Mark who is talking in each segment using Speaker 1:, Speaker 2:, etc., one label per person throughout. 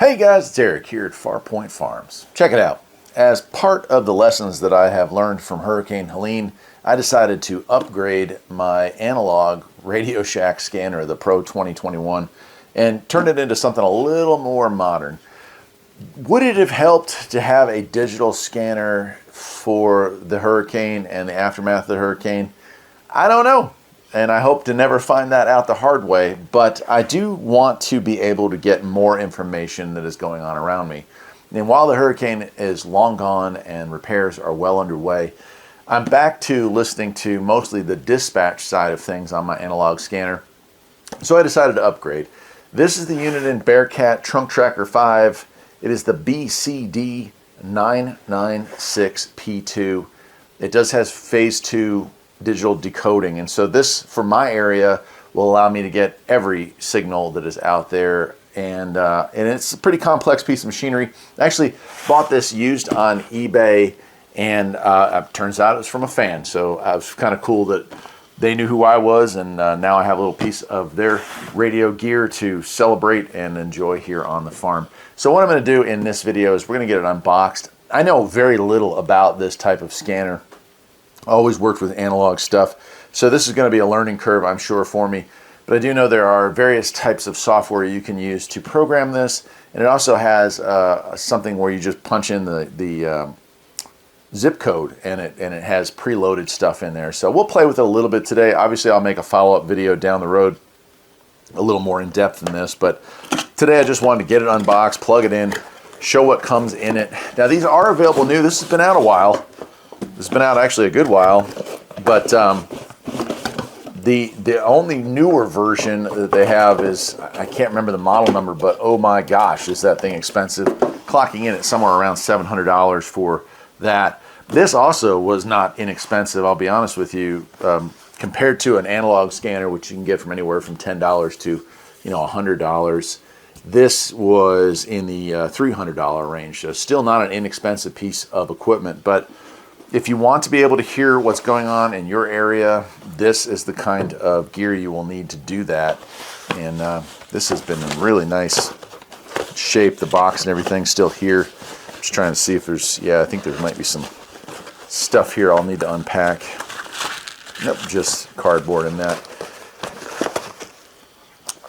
Speaker 1: Hey guys, it's Eric here at Farpoint Farms. Check it out. As part of the lessons that I have learned from Hurricane Helene, I decided to upgrade my analog Radio Shack scanner, the Pro 2021, and turn it into something a little more modern. Would it have helped to have a digital scanner for the hurricane and the aftermath of the hurricane? I don't know. And I hope to never find that out the hard way, but I do want to be able to get more information that is going on around me. And while the hurricane is long gone and repairs are well underway, I'm back to listening to mostly the dispatch side of things on my analog scanner. So I decided to upgrade. This is the Uniden Bearcat Trunk Tracker 5. It is the BCD996P2. It does have phase 2 digital decoding, and so this for my area will allow me to get every signal that is out there, and it's a pretty complex piece of machinery. I actually bought this used on eBay, and turns out it was from a fan, so it was kind of cool that they knew who I was, and now I have a little piece of their radio gear to celebrate and enjoy here on the farm. So what I'm going to do in this video is we're going to get it unboxed. I know very little about this type of scanner. Always worked with analog stuff, so this is going to be a learning curve, I'm sure, for me. But I do know there are various types of software you can use to program this, and it also has something where you just punch in the zip code, and it has preloaded stuff in there. So we'll play with it a little bit today. Obviously, I'll make a follow-up video down the road, a little more in depth than this. But today, I just wanted to get it unboxed, plug it in, show what comes in it. Now, these are available new. This has been out a while. It's been out actually a good while, but the only newer version that they have is, I can't remember the model number, but oh my gosh, is that thing expensive. Clocking in at somewhere around $700 for that. This also was not inexpensive, I'll be honest with you, compared to an analog scanner, which you can get from anywhere from $10 to $100. This was in the $300 range, so still not an inexpensive piece of equipment. But if you want to be able to hear what's going on in your area, this is the kind of gear you will need to do that. And this has been in really nice shape. The box and everything's still here. Just trying to see if there's, yeah, I think there might be some stuff here I'll need to unpack. Nope, just cardboard in that.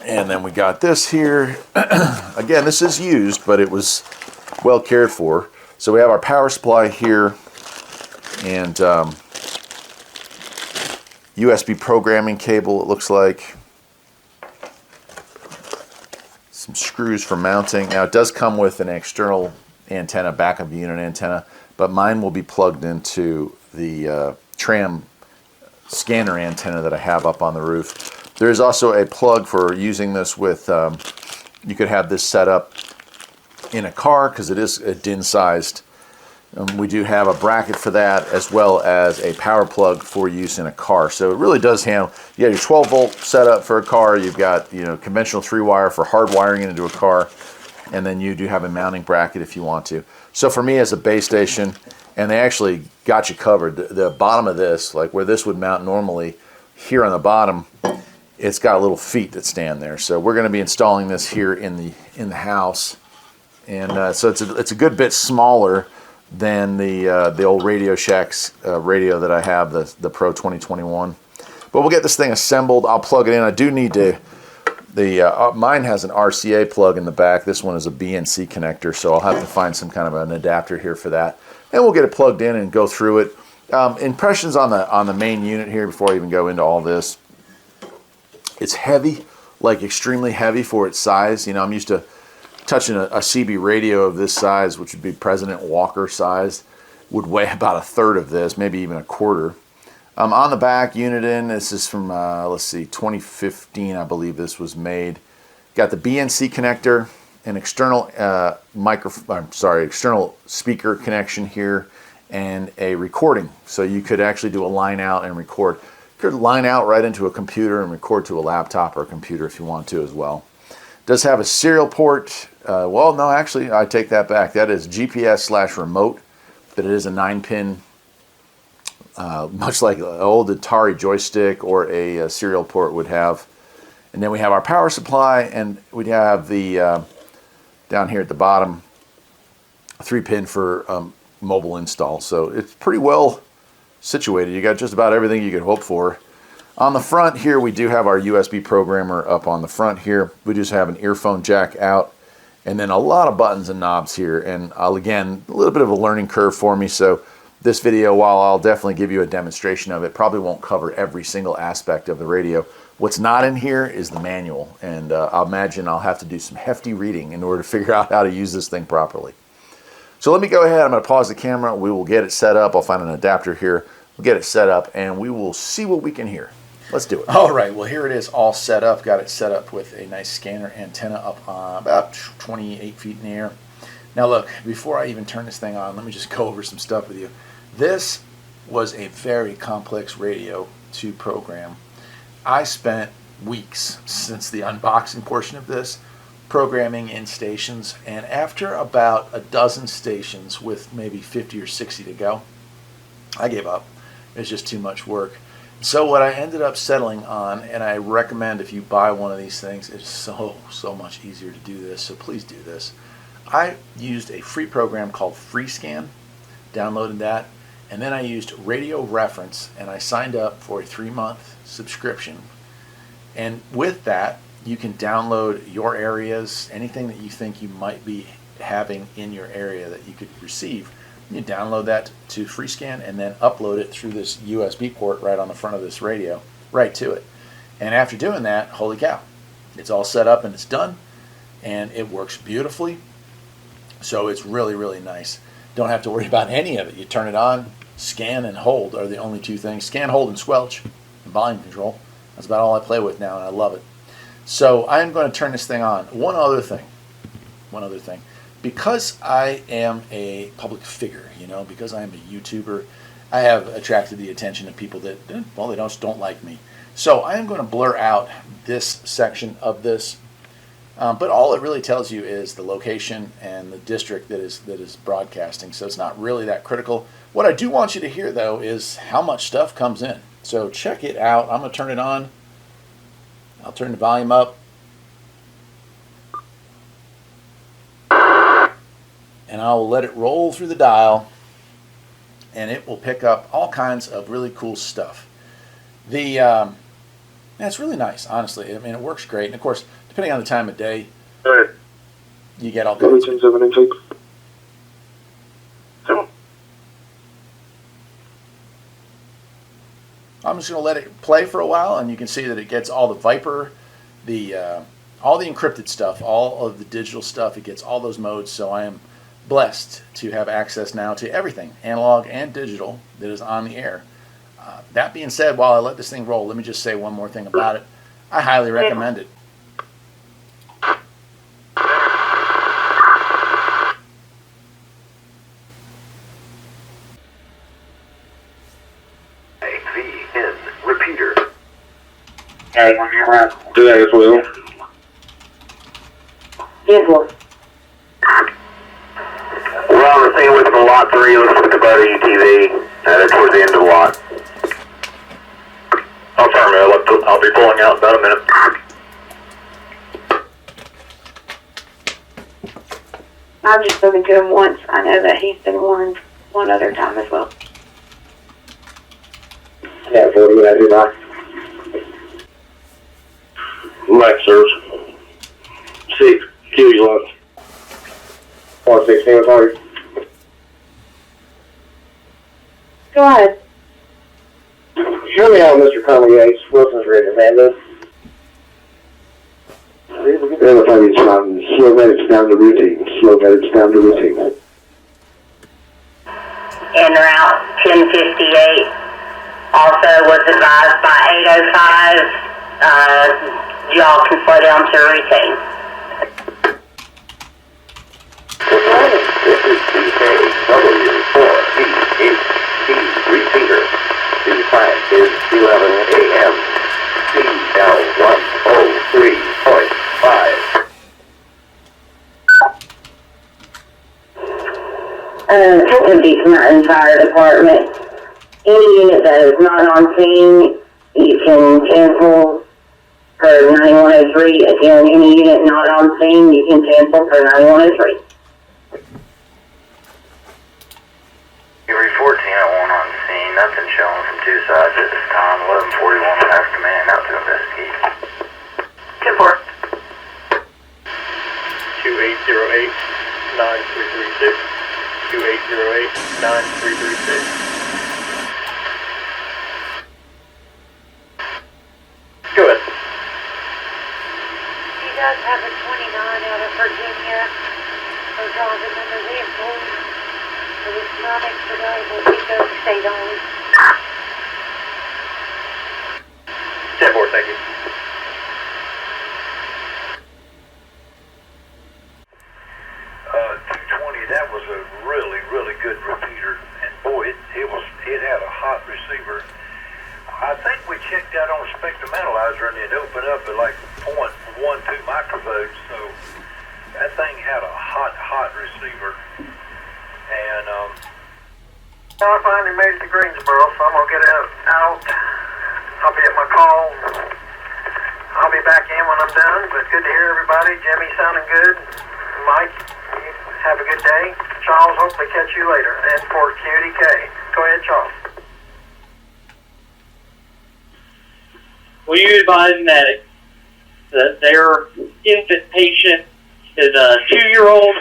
Speaker 1: And then we got this here. Again, this is used, but it was well cared for. So we have our power supply here, and USB programming cable, it looks like. Some screws for mounting. Now, it does come with an external antenna, backup unit antenna, but mine will be plugged into the tram scanner antenna that I have up on the roof. There is also a plug for using this with, you could have this set up in a car because it is a DIN-sized. We do have a bracket for that, as well as a power plug for use in a car. So it really does handle. You got your 12-volt setup for a car. You've got conventional 3-wire for hardwiring it into a car, and then you do have a mounting bracket if you want to. So for me, as a base station, and they actually got you covered. The bottom of this, like where this would mount normally, here on the bottom, it's got little feet that stand there. So we're going to be installing this here in the house, and so it's a good bit smaller than the old Radio Shack's radio that I have, the Pro 2021. But we'll get this thing assembled. I'll plug it in. I do need to, mine has an RCA plug in the back. This one is a BNC connector, so I'll have to find some kind of an adapter here for that. And we'll get it plugged in and go through it. Impressions on the main unit here before I even go into all this. It's heavy, like extremely heavy for its size. I'm used to touching a CB radio of this size, which would be President Walker sized, would weigh about a third of this, maybe even a quarter. On the back, Uniden, this is from, let's see, 2015, I believe this was made. Got the BNC connector, an external external speaker connection here, and a recording. So you could actually do a line out and record. You could line out right into a computer and record to a laptop or a computer if you want to as well. Does have a serial port. Well, no, actually, I take that back. That is GPS/remote, but it is a 9-pin, much like an old Atari joystick or a serial port would have. And then we have our power supply, and we have the down here at the bottom, a 3-pin for mobile install. So it's pretty well situated. You got just about everything you could hope for. On the front here, we do have our USB programmer up on the front here. We just have an earphone jack out, and then a lot of buttons and knobs here. And again, a little bit of a learning curve for me. So this video, while I'll definitely give you a demonstration of it, probably won't cover every single aspect of the radio. What's not in here is the manual, and I'll imagine I'll have to do some hefty reading in order to figure out how to use this thing properly. So let me go ahead. I'm going to pause the camera. We will get it set up. I'll find an adapter here. We'll get it set up, and we will see what we can hear. Let's do it. All right, well, here it is all set up. Got it set up with a nice scanner antenna up about 28 feet in the air. Now look, before I even turn this thing on, let me just go over some stuff with you. This was a very complex radio to program. I spent weeks since the unboxing portion of this programming in stations, and after about a dozen stations with maybe 50 or 60 to go, I gave up. It was just too much work. So what I ended up settling on, and I recommend if you buy one of these things, it's so much easier to do this, so please do this. I used a free program called FreeScan, downloaded that, and then I used Radio Reference, and I signed up for a 3-month subscription. And with that, you can download your areas, anything that you think you might be having in your area that you could receive. You download that to FreeScan and then upload it through this USB port right on the front of this radio, right to it. And after doing that, holy cow, it's all set up and it's done, and it works beautifully. So it's really, really nice. Don't have to worry about any of it. You turn it on, scan and hold are the only two things. Scan, hold, and squelch, and volume control. That's about all I play with now, and I love it. So I'm going to turn this thing on. One other thing. Because I am a public figure, because I am a YouTuber, I have attracted the attention of people that, well, they don't like me. So I am going to blur out this section of this, but all it really tells you is the location and the district that is broadcasting. So it's not really that critical. What I do want you to hear, though, is how much stuff comes in. So check it out. I'm going to turn it on. I'll turn the volume up. And I'll let it roll through the dial, and it will pick up all kinds of really cool stuff. It's really nice, honestly. I mean, it works great. And of course, depending on the time of day, you get all kinds of I'm just going to let it play for a while, and you can see that it gets all the Viper, all the encrypted stuff, all of the digital stuff. It gets all those modes, so I am blessed to have access now to everything, analog and digital, that is on the air. That being said, while I let this thing roll, let me just say one more thing about it. I highly recommend it.
Speaker 2: VN repeater. Do that as well.
Speaker 3: Yes, Lord.
Speaker 2: We're on the scene with the lot 3, looks like the butter UTV. They're towards the end of the lot. Oh, sorry, I'll be pulling out in about a minute.
Speaker 3: I've just spoken to him once. I know that he's been warned one other time as well.
Speaker 2: Yeah, 40 minutes, do that. Lexers. 6, Kiwi lunch. 116, sorry.
Speaker 3: Go ahead.
Speaker 2: Show me how Mr. Conley Yates, Wilson's ready to man this. Everything is from slow minutes down to routine. Slow minutes down to routine.
Speaker 4: En route 1058. Also was advised by 805. Y'all can slow down to routine.
Speaker 2: This is DKW4E8T repeater. The time is 11 a.m. CL103.5.
Speaker 4: Empty from our entire department. Any unit that is not on scene, you can cancel for 9103. Again, any unit not on scene, you can cancel for 9103.
Speaker 2: Every 14 on scene, nothing showing from two sides at this time. 1141 will have command out to investigate.
Speaker 3: 10-4.
Speaker 5: 2808-9336. 2808-9336. Go ahead.
Speaker 6: He does have a 29 out of Virginia for driving under the influence, but it's not expeditable. He does state only.
Speaker 5: 10-4, thank you.
Speaker 7: Uh, 220, that was a really, really good repeater, and boy, it had a hot receiver. I think we checked that on spectrum analyzer, and it opened up at like 0.12 microvolts, so that thing had a hot receiver. And
Speaker 2: I finally made it to Greensboro, so I'm gonna get it out. I'll be at my call. I'll be back in when I'm done, but good to hear everybody. Jimmy sounding good. Mike, you have a good day. Charles, hopefully catch you later. And for QDK, go ahead, Charles.
Speaker 8: Will you advise medics that their infant patient is a 2-year-old,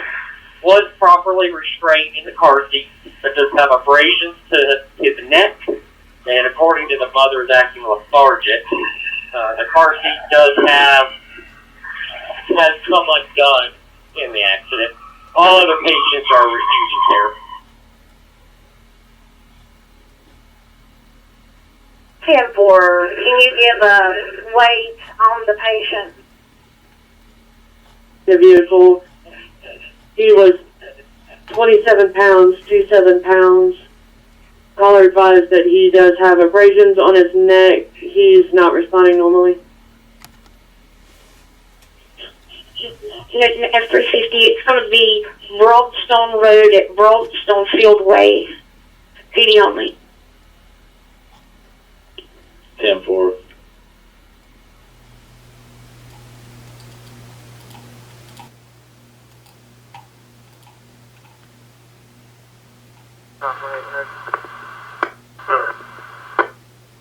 Speaker 8: was properly restrained in the car seat, but does have abrasions to his neck, and according to the mother is acting lethargic. The car seat has come undone in the accident. All other patients are refusing care.
Speaker 3: 10-4. Can you give a weight on the patient?
Speaker 9: The vehicle, he was 27 pounds, 27 pounds. Caller advised that he does have abrasions on his neck. He's not responding normally.
Speaker 3: F350, it's going to be Broadstone Road at Broadstone Fieldway. PD only.
Speaker 5: 10-4.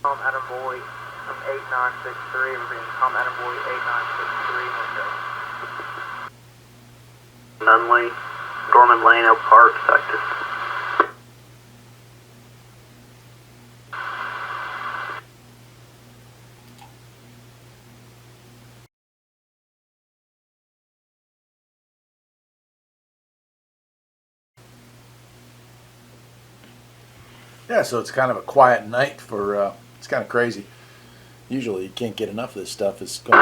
Speaker 2: Tom Attaboy from 8963. We're being Tom Attaboy 8963. Nunley, Gorman Lane, Oak Park, Texas.
Speaker 1: Yeah, so it's kind of a quiet night for, it's kind of crazy. Usually you can't get enough of this stuff. It's going,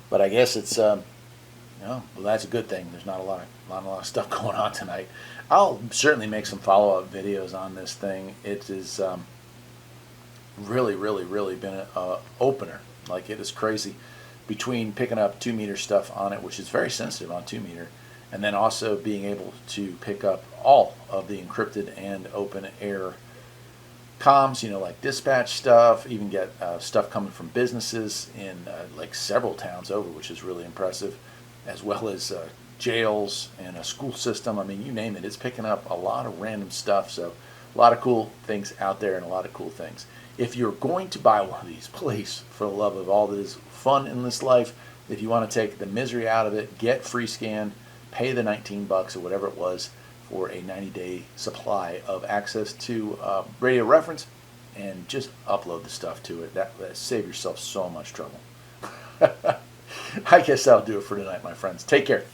Speaker 1: but I guess it's, well, that's a good thing. There's not a lot of stuff going on tonight. I'll certainly make some follow-up videos on this thing. It is really been an opener. Like, it is crazy. Between picking up 2-meter stuff on it, which is very sensitive on 2-meter, and then also being able to pick up all of the encrypted and open air comms, like dispatch stuff, even get stuff coming from businesses in like several towns over, which is really impressive, as well as jails and a school system. I mean, you name it, it's picking up a lot of random stuff. So a lot of cool things out there and a lot of cool things. If you're going to buy one of these, please, for the love of all that is fun in this life, if you want to take the misery out of it, get free scan, pay the $19 or whatever it was for a 90-day supply of access to radio reference, and just upload the stuff to it. That save yourself so much trouble. I guess that'll do it for tonight, my friends. Take care.